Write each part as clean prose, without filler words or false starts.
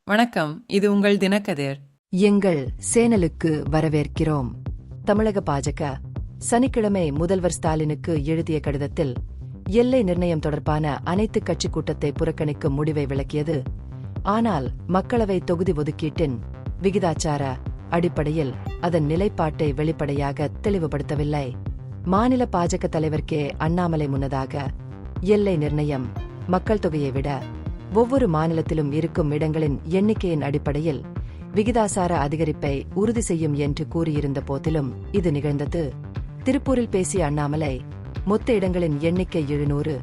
வணக்கம், இது உங்கள் தினக்கதிர். எங்கள் சேனலுக்கு வரவேற்கிறோம். தமிழக பாஜக சனிக்கிழமை முதல்வர் ஸ்டாலினுக்கு எழுதிய கடிதத்தில் எல்லை நிர்ணயம் தொடர்பான அனைத்து கட்சி கூட்டத்தை புறக்கணிக்கும் முடிவை விளக்கியது. ஆனால் மக்களவை தொகுதி ஒதுக்கீட்டின் விகிதாச்சார அடிப்படையில் அதன் நிலைப்பாட்டை வெளிப்படையாக தெளிவுபடுத்தவில்லை. மாநில பாஜக தலைவர் கே. அண்ணாமலை முன்னதாக எல்லை நிர்ணயம் மக்கள் தொகையை விட ஒவ்வொரு மாநிலத்திலும் இருக்கும் இடங்களின் எண்ணிக்கையின் அடிப்படையில் விகிதாசார அதிகரிப்பை உறுதி செய்யும் என்று கூறியிருந்த போதிலும் இது நிகழ்ந்தது. திருப்பூரில் பேசிய அண்ணாமலை, மொத்த இடங்களின் எண்ணிக்கை 700,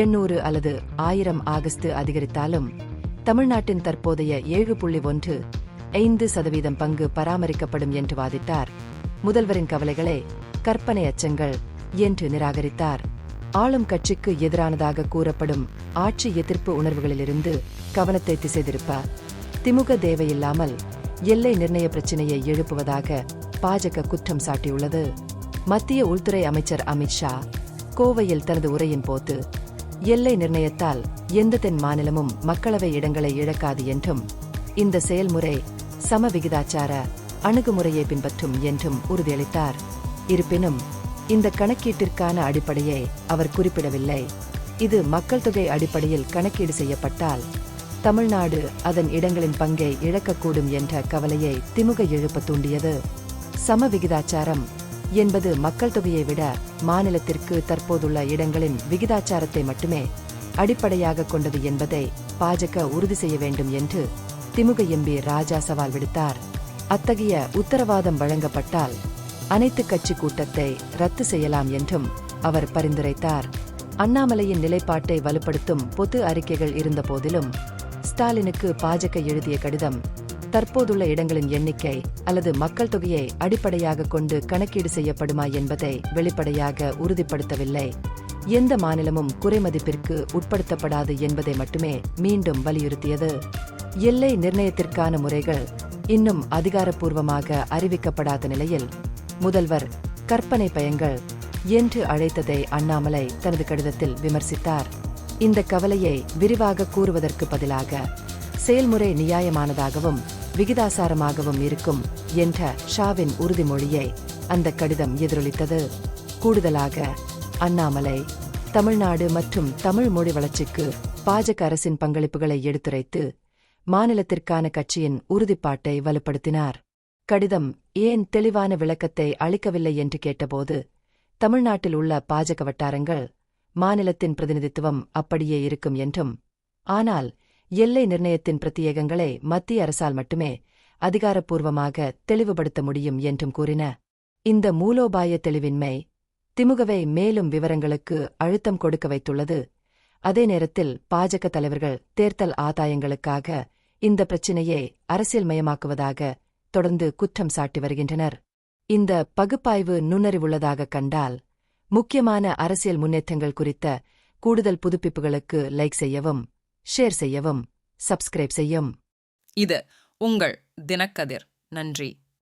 800 அல்லது 1000 ஆகஸ்ட் அதிகரித்தாலும் தமிழ்நாட்டின் தற்போதைய 7.15% பங்கு பராமரிக்கப்படும் என்று வாதிட்டார். முதல்வரின் கவலைகளை கற்பனை அச்சங்கள் என்று நிராகரித்தார். ஆளும் கட்சிக்கு எதிரானதாக கூறப்படும் ஆட்சி எதிர்ப்பு உணர்வுகளிலிருந்து கவனத்தை திசை திருப்ப திமுக தேவையில்லாமல் எல்லை நிர்ணய பிரச்சினையை எழுப்புவதாக பாஜக குற்றம் சாட்டியுள்ளது. மத்திய உள்துறை அமைச்சர் அமித் ஷா கோவையில் தனது உரையின் போது எல்லை நிர்ணயத்தால் எந்த தென் மாநிலமும் மக்களவை இடங்களை இழக்காது என்றும் இந்த செயல்முறை சம விகிதாச்சார அணுகுமுறையை பின்பற்றும் என்றும் உறுதியளித்தார். இருப்பினும் இந்த கணக்கீட்டிற்கான அடிப்படையை அவர் குறிப்பிடவில்லை. இது மக்கள் தொகை அடிப்படையில் கணக்கீடு செய்யப்பட்டால் தமிழ்நாடு அதன் இடங்களின் பங்கை இழக்கக்கூடும் என்ற கவலையை திமுக எழுப்ப தூண்டியது. சம விகிதாச்சாரம் என்பது மக்கள் தொகையை விட மாநிலத்திற்கு தற்போதுள்ள இடங்களின் விகிதாச்சாரத்தை மட்டுமே அடிப்படையாக கொண்டது என்பதை பாஜக உறுதி செய்ய வேண்டும் என்று திமுக எம்பி ராஜா சவால் விடுத்தார். அத்தகைய உத்தரவாதம் வழங்கப்பட்டால் அனைத்து கட்சி கூட்டத்தை ரத்து செய்யலாம் என்றும் அவர் பரிந்துரைத்தார். அண்ணாமலையின் நிலைப்பாட்டை வலுப்படுத்தும் பொது அறிக்கைகள் இருந்த போதிலும் ஸ்டாலினுக்கு பாஜக எழுதிய கடிதம் தற்போதுள்ள இடங்களின் எண்ணிக்கை அல்லது மக்கள் தொகையை அடிப்படையாக கொண்டு கணக்கீடு செய்யப்படுமா என்பதை வெளிப்படையாக உறுதிப்படுத்தவில்லை. எந்த மாநிலமும் குறைமதிப்பிற்கு உட்படுத்தப்படாது என்பதை மட்டுமே மீண்டும் வலியுறுத்தியது. எல்லை நிர்ணயத்திற்கான முறைகள் இன்னும் அதிகாரப்பூர்வமாக அறிவிக்கப்படாத நிலையில் முதல்வர் கற்பனை பயங்கள் என்று அழைத்ததை அண்ணாமலை தனது கடிதத்தில் விமர்சித்தார். இந்த கவலையை விரிவாக கூறுவதற்கு பதிலாக செயல்முறை நியாயமானதாகவும் விகிதாசாரமாகவும் இருக்கும் என்ற ஷாவின் உறுதிமொழியை அந்த கடிதம் எதிரொலித்தது. கூடுதலாக அண்ணாமலை தமிழ்நாடு மற்றும் தமிழ் மொழி வளர்ச்சிக்கு பாஜக அரசின் பங்களிப்புகளை எடுத்துரைத்து மாநிலத்திற்கான கட்சியின் உறுதிப்பாட்டை வலுப்படுத்தினார். கடிதம் ஏன் தெளிவான விளக்கத்தை அளிக்கவில்லை என்று கேட்டபோது தமிழ்நாட்டில் உள்ள பாஜக வட்டாரங்கள் மாநிலத்தின் பிரதிநிதித்துவம் அப்படியே இருக்கும் என்றும், ஆனால் எல்லை நிர்ணயத்தின் பிரத்யேகங்களை மத்திய அரசால் மட்டுமே அதிகாரப்பூர்வமாக தெளிவுபடுத்த முடியும் என்றும் கூறின. இந்த மூலோபாய தெளிவின்மை திமுகவை மேலும் விவரங்களுக்கு அழுத்தம் கொடுக்க வைத்துள்ளது. அதே நேரத்தில் பாஜக தலைவர்கள் தேர்தல் ஆதாயங்களுக்காக இந்த பிரச்சினையை அரசியல்மயமாக்குவதாக தொடர்ந்து குற்றம் சாட்டி வருகின்றனர். இந்த பகுப்பாய்வு நுண்ணறிவுள்ளதாக கண்டால் முக்கியமான அரசியல் முன்னேற்றங்கள் குறித்த கூடுதல் புதுப்பிப்புகளுக்கு லைக் செய்யவும், ஷேர் செய்யவும், சப்ஸ்கிரைப் செய்யும். இது உங்கள் தினக்கதிர். நன்றி.